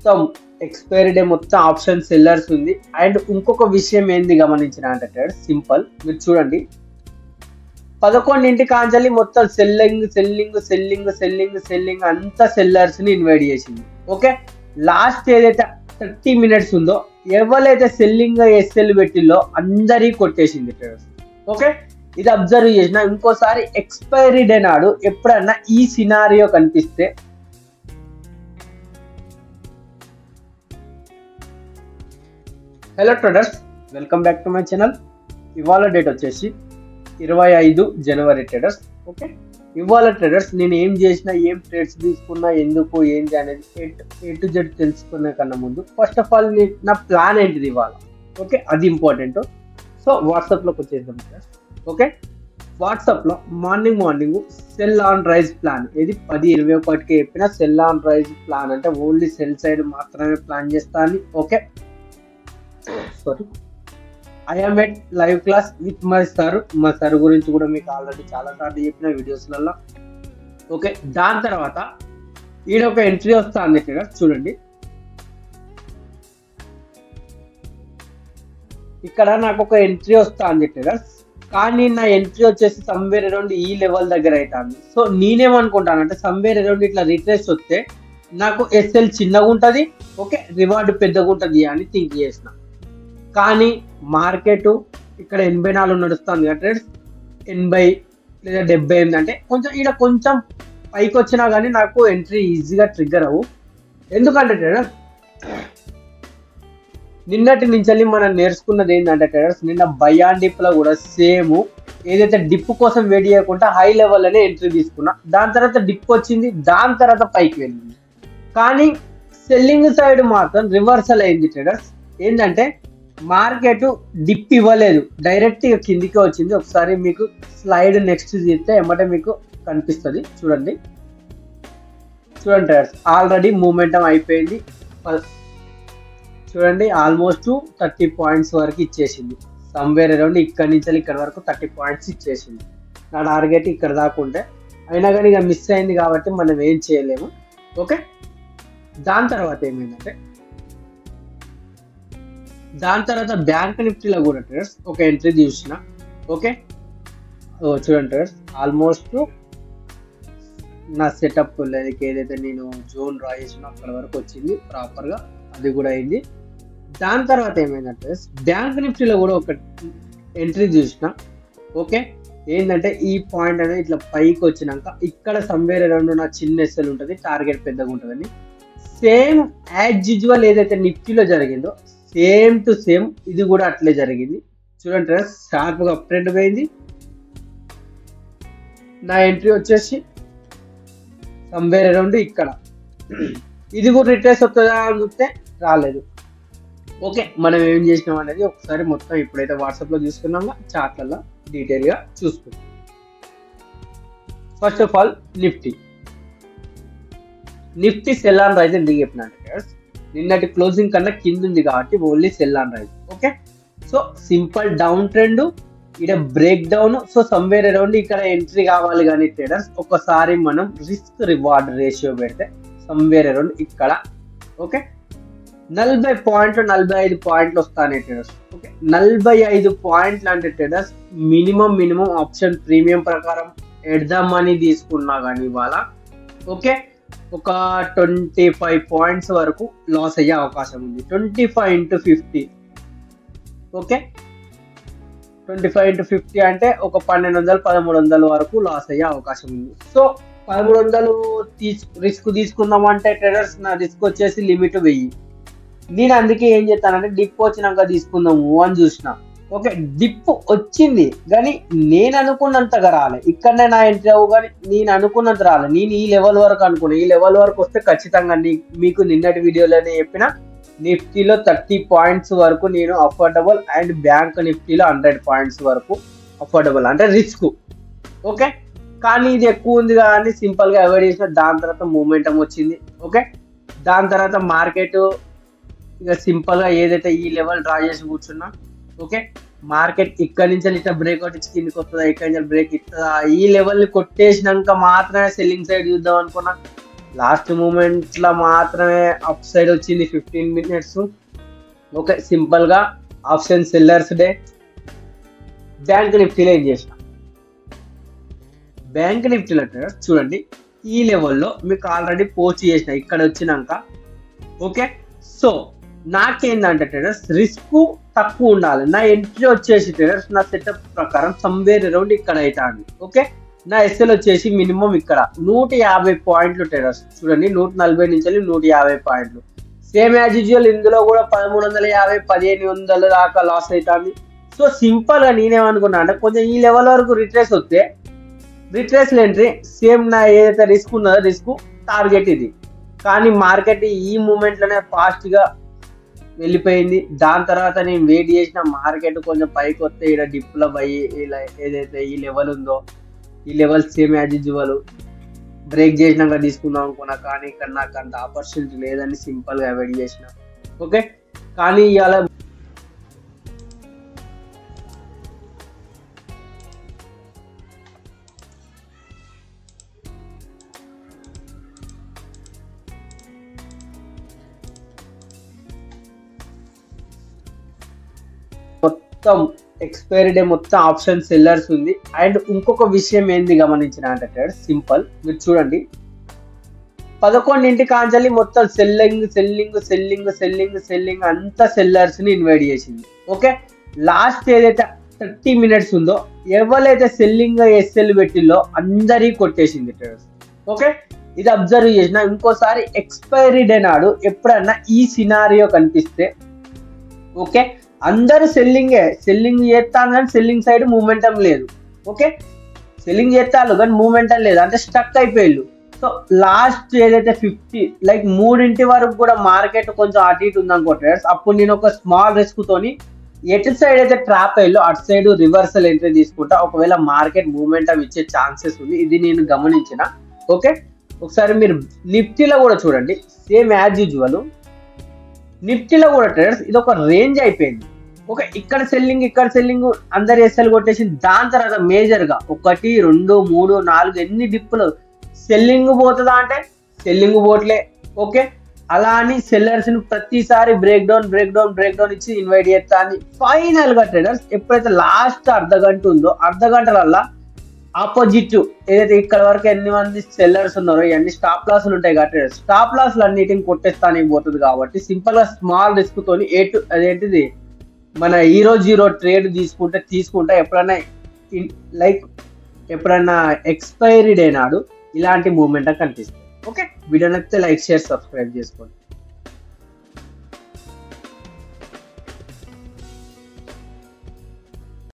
మొత్తం expiry day మొత్తం option sellers ఉంది. అండ్ ఇంకొక విషయం ఏంది గమనించిన అంటే సింపుల్, మీరు చూడండి 11 కాంచాలి మొత్తం సెల్లింగ్ అంతా సెల్లర్స్ ని ఇన్వైట్ చేసింది. ఓకే, లాస్ట్ ఏదైతే 30 minutes ఉందో ఎవరైతే సెల్లింగ్ ఎస్ఎల్ పెట్టిల్లో అందరి కొట్టేసింది ట్రేడర్స్. ఓకే, ఇది అబ్జర్వ్ చేసిన. ఇంకోసారి ఎక్స్పైరీ డే నాడు ఎప్పుడన్నా ఈ సినారియో కనిపిస్తే hello traders, welcome back to my channel. ఇవాళ డేట్ వచ్చేసి 25 జనవరి ట్రేడర్స్. ఓకే, ఇవాళ ట్రేడర్స్ నేను ఏం చేసినా, ఏం ట్రేడ్స్ తీసుకున్నా, ఎందుకు ఏంటి అనేది ఏ టు జెడ్ తెలుసుకునే కన్నా ముందు ఫస్ట్ ఆఫ్ ఆల్ నా ప్లాన్ ఏంటిది ఇవాళ. ఓకే, అది ఇంపార్టెంట్. సో వాట్సాప్లోకి వచ్చేద్దాం ట్రేడర్స్. ఓకే, వాట్సాప్లో morning sell on rise plan, ఇది 10-21కి చెప్పిన సెల్ ఆన్ రైజ్ ప్లాన్ అంటే ఓన్లీ సెల్ సైడ్ మాత్రమే ప్లాన్ చేస్తాను. Okay, sorry, I'm at live class with my sir. మా సార్ గురించి కూడా మీకు ఆల్రెడీ చాలా సార్లు చెప్పిన వీడియోస్లలో. ఓకే, దాని తర్వాత ఈడ ఒక ఎంట్రీ వస్తుంది ఇక్కడ చూడండి. ఇక్కడ నాకు ఒక ఎంట్రీ వస్తుంది ఇక్కడ, కానీ నా ఎంట్రీ వచ్చేసి సమ్వేర్ అరౌండ్ ఈ లెవెల్ దగ్గర అవుతుంది. సో నేనేమనుకుంటానంటే సమ్వేర్ అరౌండ్ ఇట్లా రిట్రేస్ వస్తే నాకు ఎస్ఎల్ చిన్నగా ఉంటుంది, ఓకే, రివార్డ్ పెద్దగా ఉంటుంది అని థింక్ చేసిన. కానీ మార్కెట్ ఇక్కడ 84 నడుస్తుంది కదా, 80 లేదా 78 అంటే కొంచెం ఇక్కడ కొంచెం పైకి వచ్చినా కానీ నాకు ఎంట్రీ ఈజీగా ట్రిగ్గర్ అవ్వు. ఎందుకంటే ట్రేడర్స్ నిన్నటి నుంచి మనం నేర్చుకున్నది ఏంటంటే ట్రేడర్స్, నిన్న బై అండ్ డిప్లో కూడా సేమ్ ఏదైతే డిప్ కోసం వెయిట్ చేయకుండా హై లెవెల్లోనే ఎంట్రీ తీసుకున్నా. దాని తర్వాత డిప్ వచ్చింది, దాని తర్వాత పైకి వెళ్ళింది. కానీ సెల్లింగ్ సైడ్ మాత్రం రివర్సల్ అయింది ట్రేడర్స్. ఏంటంటే మార్కెట్ డిప్ ఇవ్వలేదు, డైరెక్ట్ కిందికి వచ్చింది. ఒకసారి మీకు స్లైడ్ నెక్స్ట్ చేస్తే ఏమంటే మీకు కనిపిస్తుంది. చూడండి ట్రేడర్స్, ఆల్రెడీ మూమెంటం అయిపోయింది. చూడండి ఆల్మోస్ట్ 30 points వరకు ఇచ్చేసింది. సమ్వేర్ అరౌండ్ ఇక్కడ నుంచి ఇక్కడ వరకు 30 points ఇచ్చేసింది. నా టార్గెట్ ఇక్కడ దాకుంటే అయినా కానీ ఇక మిస్ అయింది కాబట్టి మనం ఏం చేయలేము. ఓకే, దాని తర్వాత ఏమైందంటే దాని తర్వాత బ్యాంక్ నిఫ్టీలో కూడా ట్రేడర్స్ ఒక ఎంట్రీ చూసిన. ఓకే, చూడండి ట్రేడర్స్, ఆల్మోస్ట్ నా సెటప్ ఏదైతే నేను జోన్ డ్రా చేసిన అక్కడ వరకు వచ్చింది ప్రాపర్గా, అది కూడా అయింది. దాని తర్వాత ఏమైందంటే బ్యాంక్ నిఫ్టీలో కూడా ఒక ఎంట్రీ చూసిన. ఓకే, ఏంటంటే ఈ పాయింట్ అనేది ఇట్లా పైకి వచ్చినాక ఇక్కడ సమ్వేర్ అరౌండ్ నా చిన్న ఎస్ఎల్ ఉంటుంది, టార్గెట్ పెద్దగా ఉంటుందని. సేమ్ యాజ్ యూజువల్ ఏదైతే నిఫ్టీలో జరిగిందో సేమ్ టు సేమ్ ఇది కూడా అట్లే జరిగింది. చూడండి షార్ప్గా అప్ ట్రెండ్ పోయింది. నా ఎంట్రీ వచ్చేసి సమ్వేర్ అరౌండ్ ఇక్కడ, ఇది కూడా రిట్రేస్ వస్తుందా అని చూస్తే రాలేదు. ఓకే, మనం ఏం చేసినాం అనేది ఒకసారి మొత్తం ఇప్పుడైతే వాట్సాప్లో చూసుకున్నామో చార్ట్లలో డీటెయిల్గా చూసుకుందాం. First of all nifty sell on rise ఎందుకు చెప్పిన నిన్నటి క్లోజింగ్ కన్నా కింద ఉంది కాబట్టి only sell on rise. Okay, so simple down trend, ఇక్కడ break down. So somewhere around ఇక్కడ ఎంట్రీ కావాలి. కానీ ట్రేడర్స్ ఒకసారి మనం రిస్క్ రివార్డ్ రేషియో పెడితే సమ్వేర్ అరౌండ్ ఇక్కడ ఓకే 40 పాయింట్లు 45 పాయింట్లు వస్తాయి ట్రేడర్స్. ఓకే, 45 పాయింట్లు అంటే ట్రేడర్స్ మినిమం ఆప్షన్ ప్రీమియం ప్రకారం ఎడ్దామని తీసుకున్నా కానీ ఇవాళ ఓకే ఒక 25 పాయింట్స్ వరకు లాస్ అయ్యే అవకాశం ఉంది. 25 into 50. ఓకే, 25 into 50 అంటే ఒక 1200-1300 వరకు లాస్ అయ్యే అవకాశం ఉంది. సో 1300 రిస్క్ తీసుకుందామంటే ట్రేడర్స్ నా రిస్క్ వచ్చేసి లిమిట్ 1000. నేను అందుకే ఏం చేస్తానంటే డిప్ వచ్చినాక తీసుకుందాము అని చూసిన. ఓకే, డిప్ వచ్చింది కానీ నేను అనుకున్నంతగా రాలే. ఇక్కడనే నా ఎంట్రీ అవ్వు కానీ నేను అనుకున్నంత రాలే. నేను ఈ లెవెల్ వరకు అనుకున్నా. ఈ లెవెల్ వరకు వస్తే ఖచ్చితంగా మీకు నిన్నటి వీడియోలోనే చెప్పిన నిఫ్టీలో 30 పాయింట్స్ వరకు నేను అఫోర్డబుల్ అండ్ బ్యాంక్ నిఫ్టీలో 100 పాయింట్స్ వరకు అఫోర్డబుల్ అంటే రిస్క్. ఓకే, కానీ ఇది ఎక్కువ ఉంది కానీ సింపుల్గా అవాయిడ్ చేసిన. దాని తర్వాత మూమెంటం వచ్చింది. ఓకే, దాని తర్వాత మార్కెట్ ఇక సింపుల్గా ఏదైతే ఈ లెవెల్ డ్రా చేసి కూర్చున్నా. ఓకే, మార్కెట్ ఇక్కడ నుంచి ఇట్లా బ్రేక్అవుట్ ఇచ్చి కిందికి వస్తుందా, ఇక్కడ నుంచి బ్రేక్ ఇస్తుందా, ఈ లెవెల్ని కొట్టేసినాక మాత్రమే సెల్లింగ్ సైడ్ చూద్దాం అనుకున్నా. లాస్ట్ మూమెంట్ లో మాత్రమే అప్ సైడ్ వచ్చింది 15 minutes. ఓకే, సింపుల్ గా ఆప్షన్ సెల్లర్స్ డే. బ్యాంక్ నిఫ్టీలో ఏం చేసిన, బ్యాంక్ నిఫ్టీలో చూడండి ఈ లెవెల్లో మీకు ఆల్రెడీ పోస్ట్ చేసిన ఇక్కడ వచ్చినాక. ఓకే, సో నాకేందంటే ట్రేడర్స్ రిస్క్ తక్కువ ఉండాలి. నా ఎంట్రీ వచ్చేసి ట్రేడర్స్ నా సెటప్ ప్రకారం సమ్వేర్ అరౌండ్ ఇక్కడ అవుతుంది. ఓకే, నా ఎస్ఎల్ వచ్చేసి మినిమం ఇక్కడ 150 పాయింట్లు ట్రేడర్స్. చూడండి 140 నుంచి 150 పాయింట్లు. సేమ్ యాజ్ యూజువల్ ఇందులో కూడా 1350 1500 దాకా లాస్ అవుతుంది. సో సింపుల్ గా నేనేమనుకున్నా అంటే కొంచెం ఈ లెవెల్ వరకు రిట్రేస్ వస్తే రిట్రేస్ ఎంట్రీ సేమ్ నా ఏదైతే రిస్క్ ఉన్నదో రిస్క్ టార్గెట్ ఇది. కానీ మార్కెట్ ఈ మూమెంట్ లోనే ఫాస్ట్ గా వెళ్ళిపోయింది. దాని తర్వాత నేను వెయిట్ చేసిన మార్కెట్ కొంచెం పైకి వస్తే ఇక్కడ డిప్లో పోయి ఇలా ఏదైతే ఈ లెవెల్ ఉందో ఈ level same as usual break చేసినాక తీసుకుందాం అనుకున్నా. కానీ ఇక్కడ నాకు అంత ఆపర్చునిటీ లేదని సింపుల్ గా అవాయిడ్ చేసిన. ఓకే, కానీ ఇవాళ మొత్తం ఎక్స్పైరీ డే మొత్తం ఆప్షన్ సెల్లర్స్ ఉంది. అండ్ ఇంకొక విషయం ఏంది గమనించిన అంటే సింపుల్ మీరు చూడండి 11 కాంచాలి మొత్తం selling selling selling selling selling అంతా సెల్లర్స్ ని ఇన్వైట్ చేసింది. ఓకే, లాస్ట్ ఏదైతే 30 minutes ఉందో ఎవరైతే సెల్లింగ్ ఎస్ఎల్ పెట్టిల్లో అందరి కొట్టేసింది ట్రేడర్స్. ఓకే, ఇది అబ్జర్వ్ చేసిన. ఇంకోసారి ఎక్స్పైరీ డే నాడు ఎప్పుడన్నా ఈ సినారియో కనిపిస్తే ఓకే అందరు సెల్లింగ్ చేస్తాను కానీ సెల్లింగ్ సైడ్ మూమెంటం లేదు. ఓకే, సెల్లింగ్ చేస్తాను కానీ మూమెంటం లేదు, అంటే స్టక్ అయిపోయారు. సో లాస్ట్ ఏదైతే 50 లైక్ 3 వరకు కూడా మార్కెట్ కొంచెం అటు ఇటు ఉందనుకో ట్రేడర్స్, అప్పుడు నేను ఒక స్మాల్ రిస్క్ తోని ఎటు సైడ్ అయితే ట్రాప్ అయ్యో అటు సైడ్ రివర్సల్ ఎంట్రీ తీసుకుంటా. ఒకవేళ మార్కెట్ మూమెంటం ఇచ్చే ఛాన్సెస్ ఉంది, ఇది నేను గమనించిన. ఓకే, ఒకసారి మీరు నిఫ్టీలో కూడా చూడండి సేమ్ యాజ్ యూజువల్. నిఫ్టీలో కూడా ట్రేడర్స్ ఇది ఒక రేంజ్ అయిపోయింది. ఓకే, ఇక్కడ సెల్లింగ్ అందరు ఎస్ఎల్ కొట్టేసి దాని తర్వాత మేజర్ గా 1 2 3 4 ఎన్ని డిప్పులు సెల్లింగ్ పోతుందా అంటే సెల్లింగ్ పోట్లే. ఓకే, అలా అని సెల్లర్స్ ని ప్రతిసారి బ్రేక్ డౌన్ ఇచ్చి ఇన్వైట్ చేస్తాను. ఫైనల్ గా ట్రేడర్స్ ఎప్పుడైతే లాస్ట్ అర్ధగంట ఉందో అర్ధగంటలల్లా ఆపోజిట్ ఏదైతే ఇక్కడ వరకు ఎన్ని మంది సెల్లర్స్ ఉన్నారో ఇవన్నీ స్టాప్ లాస్లు ఉంటాయి కాబట్టి స్టాప్ లాస్లు అన్నిటిని కొట్టేస్తానికి పోతుంది. కాబట్టి సింపుల్ గా స్మాల్ రిస్క్ తోని అదేంటిది మన హీరో జీరో ట్రేడ్ తీసుకుంటే ఎప్పుడైనా ఎక్స్పైరీ డే నాడు ఇలాంటి మూమెంట్ కనిపిస్తుంది. ఓకే, వీడియో నచ్చితే లైక్ షేర్ సబ్స్క్రైబ్ చేసుకోండి.